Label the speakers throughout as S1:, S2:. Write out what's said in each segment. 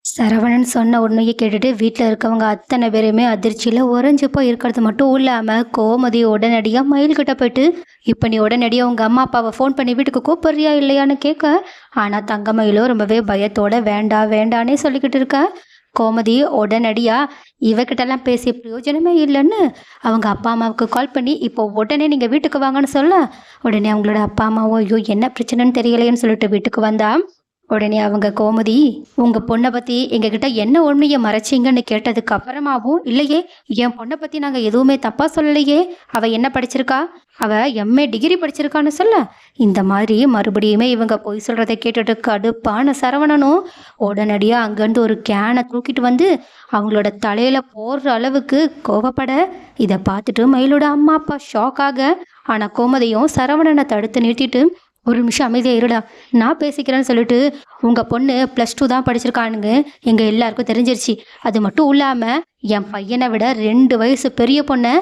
S1: சரவணன் சொன்ன உண்மையை கேட்டுட்டு வீட்டில் இருக்கவங்க அத்தனை பேருமே அதிர்ச்சியில் உறைஞ்சு போய் இருக்கிறது மட்டும் இல்லாமல் கோமதி உடனடியாக மயில்கிட்ட போயிட்டு இப்போ நீ உடனடியாக உங்கள் அம்மா அப்பாவை ஃபோன் பண்ணி வீட்டுக்கு கூப்பிட்றியா இல்லையான்னு கேட்க. ஆனால் தங்கமயிலோ ரொம்பவே பயத்தோட வேண்டாம் வேண்டானே சொல்லிக்கிட்டு இருக்க. கோமதி உடனடியாக இவகிட்டலாம் பேசிய பிரயோஜனமே இல்லைன்னு அவங்க அப்பா அம்மாவுக்கு கால் பண்ணி இப்போ உடனே நீங்கள் வீட்டுக்கு வாங்கன்னு சொல்ல, உடனே அவங்களோட அப்பா அம்மாவோ ஐயோ என்ன பிரச்சனைன்னு தெரியலையேன்னு சொல்லிட்டு வீட்டுக்கு வந்தா. உடனே அவங்க கோமதி, உங்க பொண்ணை பத்தி எங்ககிட்ட என்ன உண்மையை மறைச்சிங்கன்னு கேட்டதுக்கு அப்புறமாவும் இல்லையே, என் பொண்ணை பத்தி நாங்க எதுவுமே தப்பா சொல்லலையே, அவ என்ன படிச்சிருக்கா, அவ எம்ஏ டிகிரி படிச்சிருக்கான்னு சொல்ல. இந்த மாதிரி மறுபடியுமே இவங்க பொய் சொல்றதை கேட்டுட்டு கடுப்பான சரவணனும் உடனடியா அங்கேருந்து ஒரு கேனை தூக்கிட்டு வந்து அவங்களோட தலையில போடுற அளவுக்கு கோவப்பட. இதை பார்த்துட்டு மயிலோட அம்மா அப்பா ஷாக் ஆக. ஆனா கோமதியும் சரவணனை தடுத்து நிறுத்திட்டு, ஒரு நிமிஷம் அமைதியாக இருடா, நான் பேசிக்கிறேன்னு சொல்லிட்டு, உங்கள் பொண்ணு +2 தான் படிச்சிருக்கானுங்க எங்கள் எல்லாருக்கும் தெரிஞ்சிருச்சு. அது மட்டும் இல்லாமல் என் பையனை விட 2 வயசு பெரிய பொண்ணை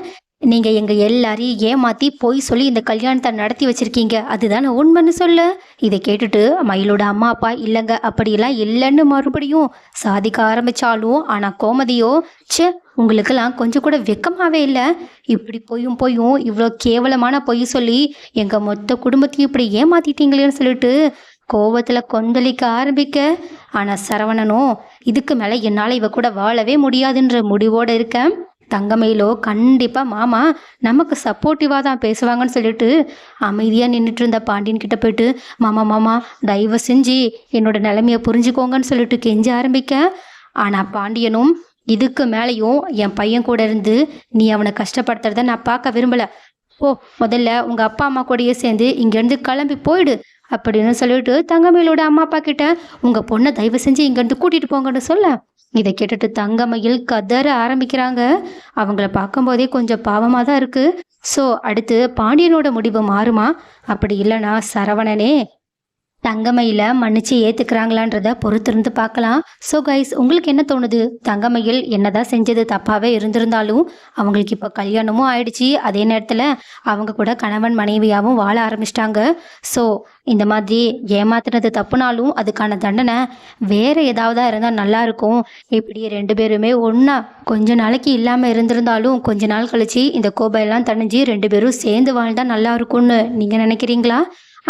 S1: நீங்கள் எங்கள் எல்லாரையும் ஏமாற்றி போய் சொல்லி இந்த கல்யாணத்தை நடத்தி வச்சுருக்கீங்க, அதுதானே உண்மைன்னு சொல்ல. இதை கேட்டுட்டு மயிலோட அம்மா அப்பா இல்லைங்க அப்படியெல்லாம் இல்லைன்னு மறுபடியும் சாதிக்க ஆரம்பித்தாலும், ஆனால் கோமதியோ ச்சே உங்களுக்கெல்லாம் கொஞ்சம் கூட வெக்கமாகவே இல்லை, இப்படி பொய்யும் இவ்வளோ கேவலமான பொய் சொல்லி எங்கள் மொத்த குடும்பத்தையும் இப்படி ஏமாற்றிட்டீங்களேன்னு சொல்லிட்டு கோவத்தில் கொந்தளிக்க ஆரம்பிக்க. ஆனால் சரவணனும் இதுக்கு மேலே என்னால் இவ கூட வாழவே முடியாதுன்ற முடிவோடு இருக்க. தங்கமயிலோ கண்டிப்பாக மாமா நமக்கு சப்போர்ட்டிவாக தான் பேசுவாங்கன்னு சொல்லிட்டு அமைதியாக நின்றுட்டு இருந்த பாண்டியன் கிட்ட போயிட்டு, மாமா மாமா தயவு செஞ்சு என்னோட நிலைமையை புரிஞ்சுக்கோங்கன்னு சொல்லிட்டு கெஞ்ச ஆரம்பிக்க. ஆனால் பாண்டியனும் இதுக்கு மேலேயும் என் பையன் கூட இருந்து நீ அவனை கஷ்டப்படுத்துறத நான் பார்க்க விரும்பலை, ஓ முதல்ல உங்கள் அப்பா அம்மா கூடயே சேர்ந்து இங்கேருந்து கிளம்பி போயிடு அப்படின்னு சொல்லிட்டு தங்கமயிலோட அம்மா அப்பா கிட்ட உங்கள் பொண்ணை தயவு செஞ்சு இங்கேருந்து கூட்டிகிட்டு போங்கன்னு சொல்ல. இதை கேட்டுட்டு தங்கமயில் கதற ஆரம்பிக்கிறாங்க. அவங்கள பார்க்கும்போதே கொஞ்சம் பாவமாக தான் இருக்குது. ஸோ அடுத்து பாண்டியனோட முடிவு மாறுமா, அப்படி இல்லைனா சரவணனே தங்கமயில மன்னிச்சு ஏற்றுக்கிறாங்களான்றத பொறுத்திருந்து பார்க்கலாம். ஸோ கைஸ், உங்களுக்கு என்ன தோணுது? தங்கமயில் என்னதான் செஞ்சது தப்பாகவே இருந்திருந்தாலும் அவங்களுக்கு இப்போ கல்யாணமும் ஆயிடுச்சு, அதே நேரத்தில் அவங்க கூட கணவன் மனைவியாகவும் வாழ ஆரம்பிச்சிட்டாங்க. ஸோ இந்த மாதிரி ஏமாத்துனது தப்புனாலும் அதுக்கான தண்டனை வேறு ஏதாவது இருந்தால் நல்லாயிருக்கும். இப்படி 2 பேருமே ஒன்றா கொஞ்ச நாளைக்கு இல்லாமல் இருந்திருந்தாலும் கொஞ்ச நாள் கழிச்சு இந்த கோபையெல்லாம் தணிஞ்சு 2 பேரும் சேர்ந்து வாழ்ந்தால் நல்லா இருக்கும்னு நீங்கள் நினைக்கிறீங்களா?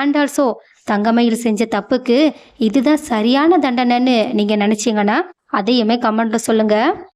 S1: அண்ட் ஆல்சோ தங்கமயில் செஞ்ச தப்புக்கு இதுதான் சரியான தண்டனைன்னு நீங்கள் நினச்சிங்கன்னா அதையுமே கமெண்ட்டில் சொல்லுங்கள்.